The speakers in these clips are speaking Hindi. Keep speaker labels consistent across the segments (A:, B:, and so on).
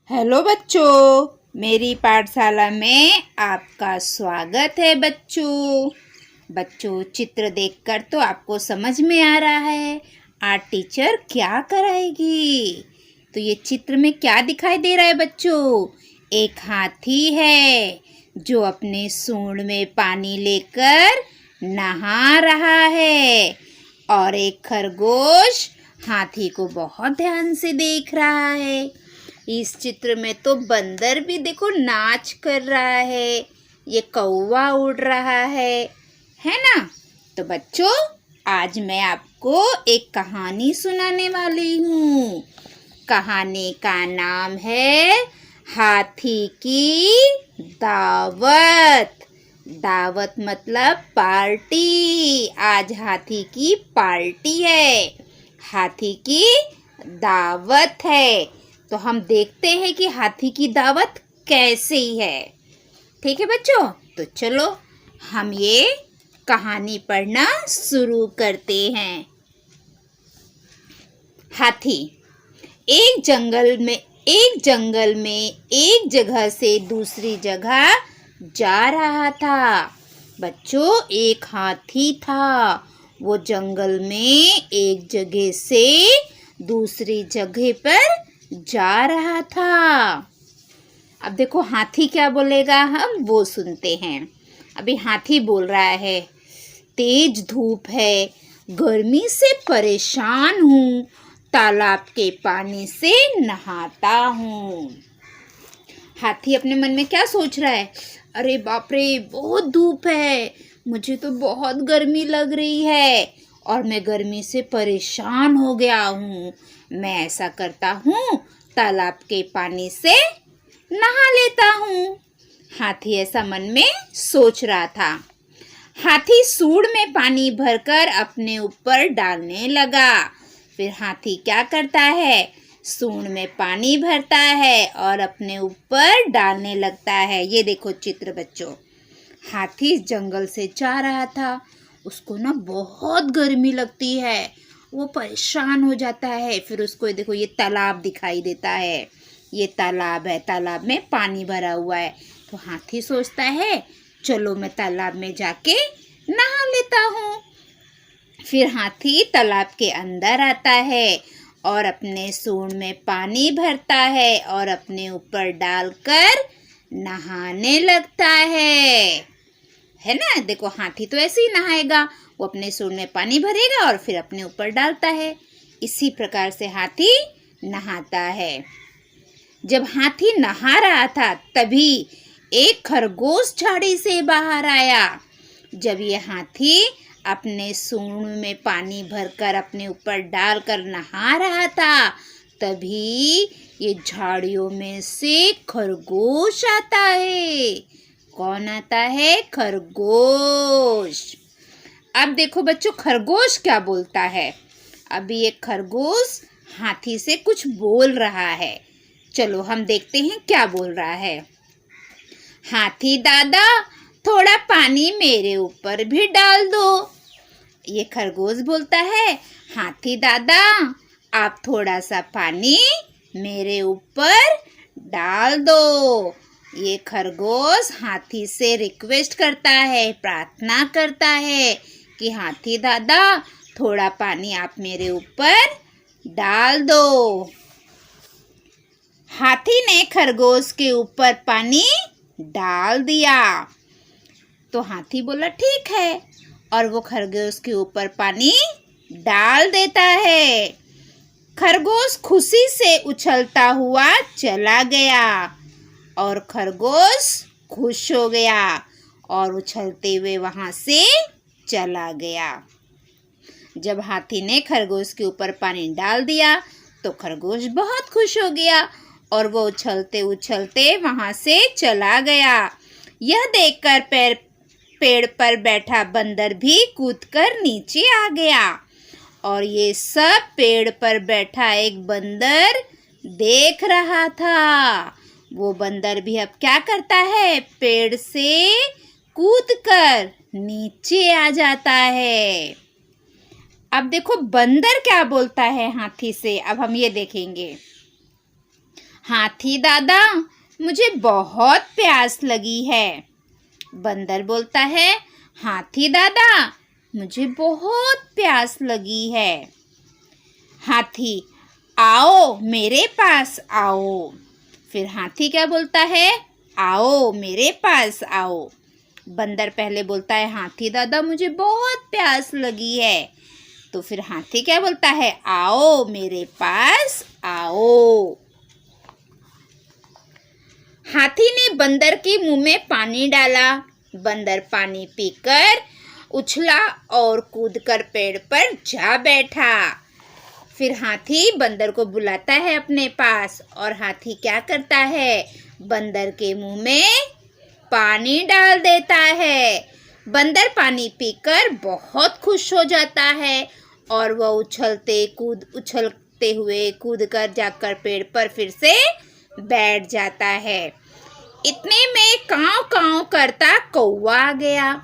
A: हेलो बच्चों, मेरी पाठशाला में आपका स्वागत है। बच्चों चित्र देखकर तो आपको समझ में आ रहा है आज टीचर क्या कराएगी। तो ये चित्र में क्या दिखाई दे रहा है बच्चों? एक हाथी है जो अपने सूंड में पानी लेकर नहा रहा है और एक खरगोश हाथी को बहुत ध्यान से देख रहा है। इस चित्र में तो बंदर भी देखो नाच कर रहा है, ये कौवा उड़ रहा है ना। तो बच्चों आज मैं आपको एक कहानी सुनाने वाली हूँ। कहानी का नाम है हाथी की दावत। दावत मतलब पार्टी। आज हाथी की पार्टी है, हाथी की दावत है। तो हम देखते हैं कि हाथी की दावत कैसी है। ठीक है बच्चों, तो चलो हम ये कहानी पढ़ना शुरू करते हैं। हाथी एक जंगल में एक जगह से दूसरी जगह जा रहा था। बच्चों एक हाथी था, वो जंगल में एक जगह से दूसरी जगह पर जा रहा था। अब देखो हाथी क्या बोलेगा, हम वो सुनते हैं। अभी हाथी बोल रहा है, तेज धूप है, गर्मी से परेशान हूँ, तालाब के पानी से नहाता हूँ। हाथी अपने मन में क्या सोच रहा है? अरे बाप रे, बहुत धूप है, मुझे तो बहुत गर्मी लग रही है और मैं गर्मी से परेशान हो गया हूँ। मैं ऐसा करता हूँ, तालाब के पानी से नहा लेता हूँ। हाथी ऐसा मन में सोच रहा था। हाथी सूंड में पानी भरकर अपने ऊपर डालने लगा। फिर हाथी क्या करता है? सूंड में पानी भरता है और अपने ऊपर डालने लगता है। ये देखो चित्र बच्चों, हाथी जंगल से जा रहा था, उसको ना बहुत गर्मी लगती है, वो परेशान हो जाता है। फिर उसको देखो ये तालाब दिखाई देता है, ये तालाब है, तालाब में पानी भरा हुआ है। तो हाथी सोचता है चलो मैं तालाब में जाके नहा लेता हूँ। फिर हाथी तालाब के अंदर आता है और अपने सूंड में पानी भरता है और अपने ऊपर डालकर नहाने लगता है ना। देखो हाथी तो ऐसे ही नहाएगा, वो अपने सूंड में पानी भरेगा और फिर अपने ऊपर डालता है। इसी प्रकार से हाथी नहाता है। जब हाथी नहा रहा था तभी एक खरगोश झाड़ी से बाहर आया। जब ये हाथी अपने सूंड में पानी भरकर अपने ऊपर डालकर नहा रहा था तभी ये झाड़ियों में से खरगोश आता है। कौन आता है? खरगोश। अब देखो बच्चों खरगोश क्या बोलता है। अभी एक खरगोश हाथी से कुछ बोल रहा है, चलो हम देखते हैं क्या बोल रहा है। हाथी दादा, थोड़ा पानी मेरे ऊपर भी डाल दो। ये खरगोश बोलता है, हाथी दादा आप थोड़ा सा पानी मेरे ऊपर डाल दो। ये खरगोश हाथी से रिक्वेस्ट करता है, प्रार्थना करता है कि हाथी दादा थोड़ा पानी आप मेरे ऊपर डाल दो। हाथी ने खरगोश के ऊपर पानी डाल दिया। तो हाथी बोला ठीक है, और वो खरगोश के ऊपर पानी डाल देता है। खरगोश खुशी से उछलता हुआ चला गया और खरगोश खुश हो गया और उछलते हुए वहां से चला गया। जब हाथी ने खरगोश के ऊपर पानी डाल दिया तो खरगोश बहुत खुश हो गया और वो उछलते उछलते वहां से चला गया। यह देखकर पेड़ पर बैठा बंदर भी कूदकर नीचे आ गया और ये सब पेड़ पर बैठा एक बंदर देख रहा था। वो बंदर भी अब क्या करता है? पेड़ से कूदकर नीचे आ जाता है। अब देखो बंदर क्या बोलता है हाथी से, अब हम ये देखेंगे। हाथी दादा, मुझे बहुत प्यास लगी है। बंदर बोलता है, हाथी दादा, मुझे बहुत प्यास लगी है। हाथी, आओ मेरे पास आओ। फिर हाथी क्या बोलता है, आओ मेरे पास आओ। बंदर पहले बोलता है, हाथी दादा, मुझे बहुत प्यास लगी है। तो फिर हाथी क्या बोलता है, आओ मेरे पास आओ। हाथी ने बंदर के मुंह में पानी डाला। बंदर पानी पीकर उछला और कूदकर पेड़ पर जा बैठा। फिर हाथी बंदर को बुलाता है अपने पास और हाथी क्या करता है, बंदर के मुंह में पानी डाल देता है। बंदर पानी पीकर बहुत खुश हो जाता है और वह उछलते हुए कूदकर जाकर पेड़ पर फिर से बैठ जाता है। इतने में काँव काँव करता कौवा आ गया।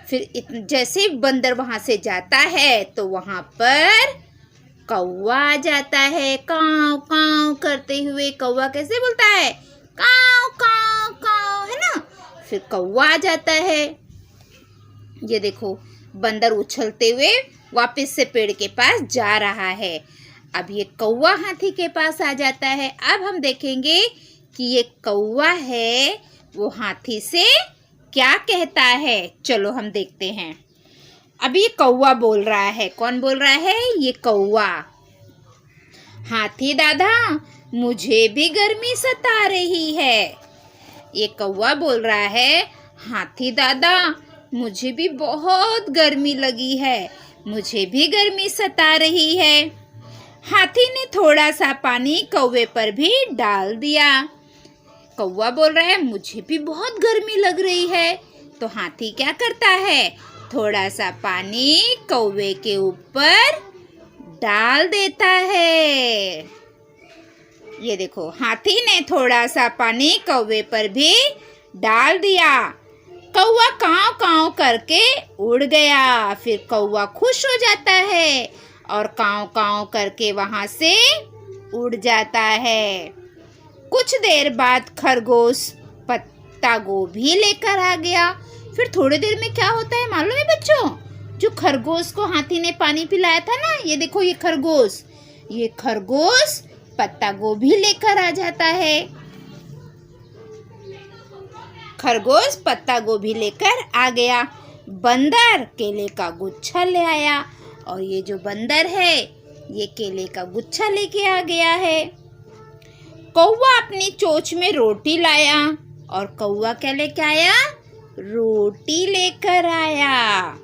A: फिर जैसे बंदर वहां से जाता है तो वहां पर कौवा आ जाता है। काँव काँव करते हुए कौवा कैसे बोलता है, काँव काँव काँव, है ना। फिर कौवा आ जाता है। ये देखो, बंदर उछलते हुए वापस से पेड़ के पास जा रहा है। अब ये कौवा हाथी के पास आ जाता है। अब हम देखेंगे कि ये कौवा है वो हाथी से क्या कहता है। चलो हम देखते हैं। अब ये कौवा बोल रहा है। कौन बोल रहा है, ये कौवा। हाथी दादा, मुझे भी गर्मी सता रही है। ये कौवा बोल रहा है, हाथी दादा, मुझे भी बहुत गर्मी लगी है, मुझे भी गर्मी सता रही है। हाथी ने थोड़ा सा पानी कौवे पर भी डाल दिया। कौवा बोल रहा है, मुझे भी बहुत गर्मी लग रही है। तो हाथी क्या करता है, थोड़ा सा पानी कौवे के ऊपर डाल देता है। ये देखो, हाथी ने थोड़ा सा पानी कौवे पर भी डाल दिया। कौवा काँव काँव करके उड़ गया। फिर कौवा खुश हो जाता है और काँव काँव करके वहां से उड़ जाता है। कुछ देर बाद खरगोश पत्ता गोभी लेकर आ गया। फिर थोड़ी देर में क्या होता है मालूम है बच्चों, जो खरगोश को हाथी ने पानी पिलाया था ना, ये देखो ये खरगोश पत्ता गोभी लेकर आ जाता है। खरगोश पत्ता गोभी लेकर आ गया। बंदर केले का गुच्छा ले आया और ये जो बंदर है ये केले का गुच्छा लेके आ गया है। कौवा अपनी चोंच में रोटी लाया और कौवा क्या लेके आया, रोटी लेकर आया।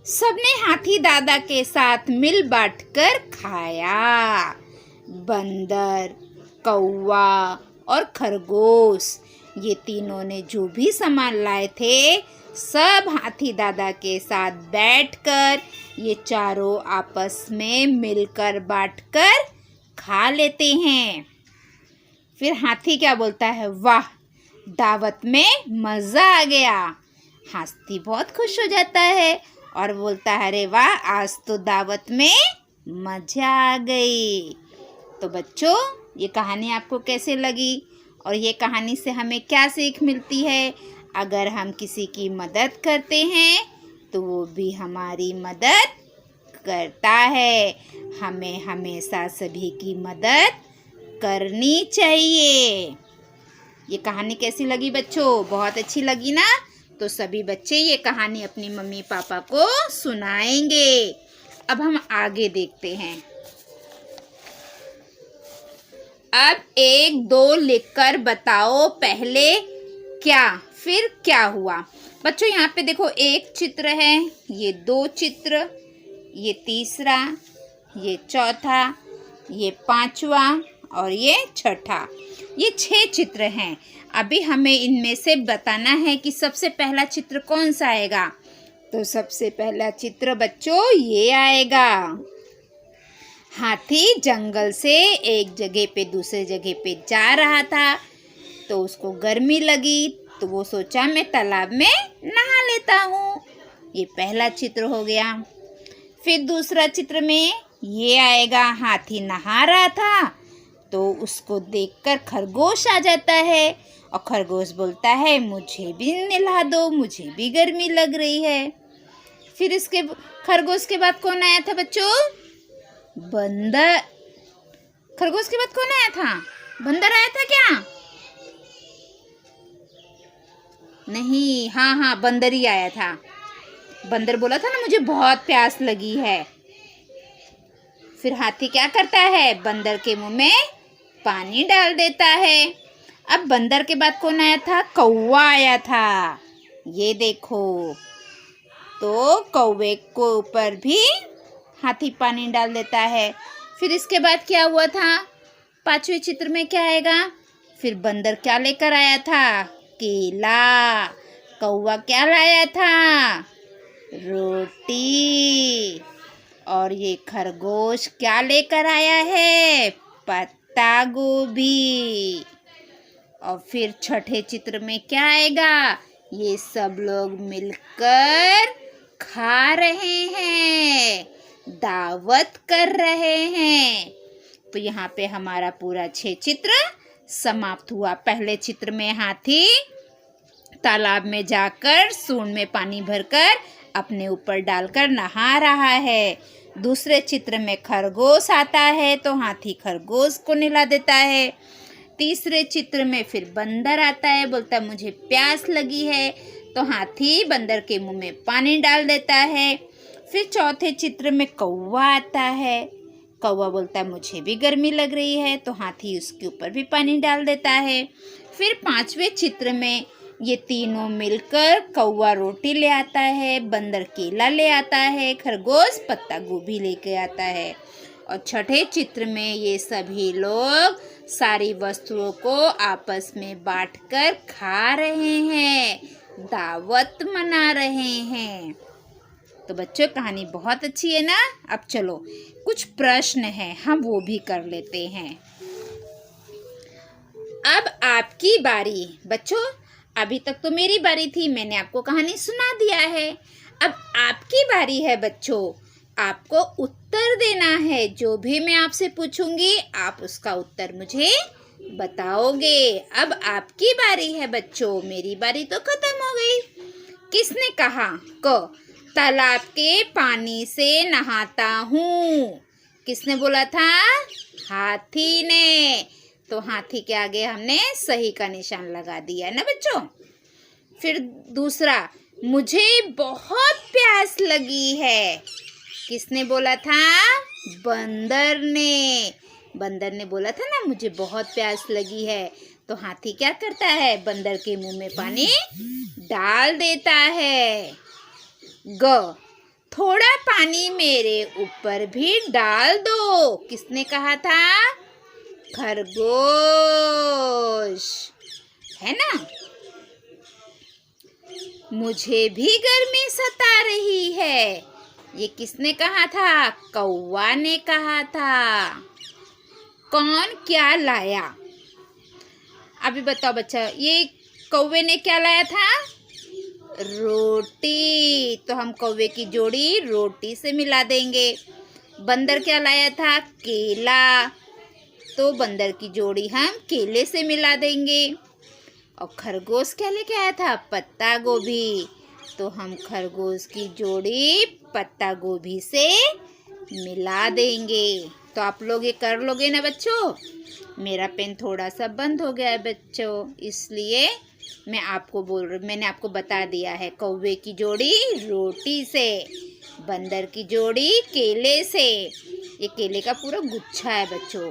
A: सबने हाथी दादा के साथ मिल बांटकर खाया। बंदर, कौवा और खरगोश, ये तीनों ने जो भी सामान लाए थे सब हाथी दादा के साथ बैठकर ये चारों आपस में मिलकर बांटकर खा लेते हैं। फिर हाथी क्या बोलता है, वाह, दावत में मज़ा आ गया। हाथी बहुत खुश हो जाता है और बोलता है, अरे वाह, आज तो दावत में मज़ा आ गई। तो बच्चों, ये कहानी आपको कैसे लगी और ये कहानी से हमें क्या सीख मिलती है? अगर हम किसी की मदद करते हैं तो वो भी हमारी मदद करता है। हमें हमेशा सभी की मदद करनी चाहिए। ये कहानी कैसी लगी बच्चों? बहुत अच्छी लगी ना? तो सभी बच्चे ये कहानी अपनी मम्मी पापा को सुनाएंगे। अब हम आगे देखते हैं। अब 1, 2 लिखकर बताओ पहले क्या फिर क्या हुआ। बच्चों यहाँ पे देखो, एक चित्र है, ये 2 चित्र, ये तीसरा, ये चौथा, ये 5वां और ये छठा। ये 6 चित्र हैं। अभी हमें इनमें से बताना है कि सबसे पहला चित्र कौन सा आएगा। तो सबसे पहला चित्र बच्चों ये आएगा। हाथी जंगल से एक जगह पे दूसरे जगह पे जा रहा था तो उसको गर्मी लगी तो वो सोचा मैं तालाब में नहा लेता हूँ। ये पहला चित्र हो गया। फिर दूसरा चित्र में ये आएगा हाथी नहा रहा था, तो उसको देखकर खरगोश आ जाता है और खरगोश बोलता है मुझे भी नहला दो, मुझे भी गर्मी लग रही है। फिर इसके खरगोश के बाद कौन आया था बच्चों? बंदर। खरगोश के बाद कौन आया था? बंदर आया था क्या? नहीं, हाँ हाँ, बंदर ही आया था। बंदर बोला था ना मुझे बहुत प्यास लगी है। फिर हाथी क्या करता है? बंदर के मुंह में पानी डाल देता है। अब बंदर के बाद कौन आया था? कौवा आया था। ये देखो, तो कौवे को ऊपर भी हाथी पानी डाल देता है। फिर इसके बाद क्या हुआ था? पांचवें चित्र में क्या आएगा? फिर बंदर क्या लेकर आया था? केला। कौवा क्या लाया था? रोटी। और ये खरगोश क्या लेकर आया है? पत्ता गोभी। और फिर छठे चित्र में क्या आएगा? ये सब लोग मिलकर खा रहे हैं, दावत कर रहे हैं। तो यहाँ पे हमारा पूरा 6 चित्र समाप्त हुआ। पहले चित्र में हाथी तालाब में जाकर सूंड में पानी भरकर अपने ऊपर डालकर नहा रहा है। दूसरे चित्र में खरगोश आता है तो हाथी खरगोश को नहला देता है। तीसरे चित्र में फिर बंदर आता है, बोलता है मुझे प्यास लगी है, तो हाथी बंदर के मुंह में पानी डाल देता है। फिर चौथे चित्र में कौवा आता है। कौवा बोलता है मुझे भी गर्मी लग रही है, तो हाथी उसके ऊपर भी पानी डाल देता है। फिर पांचवें चित्र में ये तीनों मिलकर कौवा रोटी ले आता है, बंदर केला ले आता है, खरगोश पत्ता गोभी लेके आता है। और छठे चित्र में ये सभी लोग सारी वस्तुओं को आपस में बांटकर खा रहे हैं, दावत मना रहे हैं। तो बच्चों कहानी बहुत अच्छी है ना। अब चलो कुछ प्रश्न हैं, हम वो भी कर लेते हैं। अब आपकी बारी। बच्चों अभी तक तो मेरी बारी थी, मैंने आपको कहानी सुना दिया है। अब आपकी बारी है बच्चों, आपको उत्तर देना है। जो भी मैं आपसे पूछूंगी आप उसका उत्तर मुझे बताओगे। अब आपकी बारी है बच्चों, मेरी बारी तो खत्म हो गई। किसने कहा? क तालाब के पानी से नहाता हूँ। किसने बोला था? हाथी ने। तो हाथी के आगे हमने सही का निशान लगा दिया है ना बच्चों। फिर दूसरा, मुझे बहुत प्यास लगी है। किसने बोला था? बंदर ने। बंदर ने बोला था ना मुझे बहुत प्यास लगी है, तो हाथी क्या करता है? बंदर के मुंह में पानी डाल देता है। ग थोड़ा पानी मेरे ऊपर भी डाल दो। किसने कहा था? खरगोश, है ना। मुझे भी गर्मी सता रही है। ये किसने कहा था? कौवा ने कहा था। कौन क्या लाया? अभी बताओ बच्चा, ये कौवे ने क्या लाया था? रोटी। तो हम कौवे की जोड़ी रोटी से मिला देंगे। बंदर क्या लाया था? केला। तो बंदर की जोड़ी हम केले से मिला देंगे। और खरगोश क्या लेके आया था? पत्ता गोभी। तो हम खरगोश की जोड़ी पत्ता गोभी से मिला देंगे। तो आप लोग ये कर लोगे ना बच्चों। मेरा पेन थोड़ा सा बंद हो गया है बच्चों, इसलिए मैंने आपको बता दिया है। कौवे की जोड़ी रोटी से, बंदर की जोड़ी केले से, ये केले का पूरा गुच्छा है बच्चों,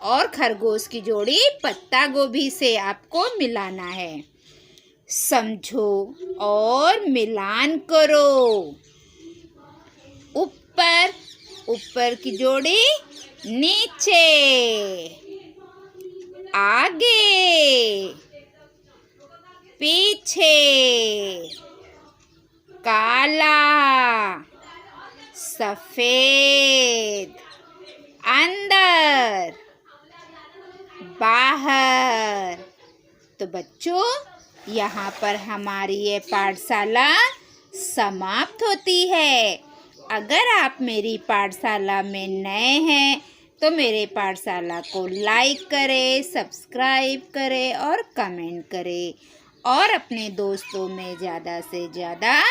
A: और खरगोश की जोड़ी पत्ता गोभी से आपको मिलाना है। समझो और मिलान करो। ऊपर, ऊपर की जोड़ी नीचे, आगे, पीछे, काला, सफेद, अंदर, बाहर। तो बच्चों यहाँ पर हमारी ये पाठशाला समाप्त होती है। अगर आप मेरी पाठशाला में नए हैं तो मेरे पाठशाला को लाइक करें, सब्सक्राइब करें और कमेंट करें और अपने दोस्तों में ज़्यादा से ज़्यादा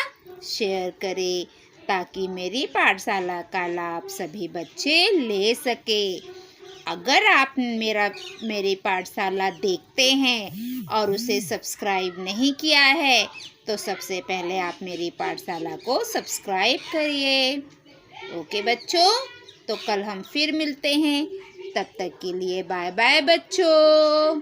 A: शेयर करें ताकि मेरी पाठशाला का लाभ सभी बच्चे ले सके। अगर आप मेरी पाठशाला देखते हैं और उसे सब्सक्राइब नहीं किया है तो सबसे पहले आप मेरी पाठशाला को सब्सक्राइब करिए। ओके बच्चों, तो कल हम फिर मिलते हैं। तब तक के लिए बाय बाय बच्चों।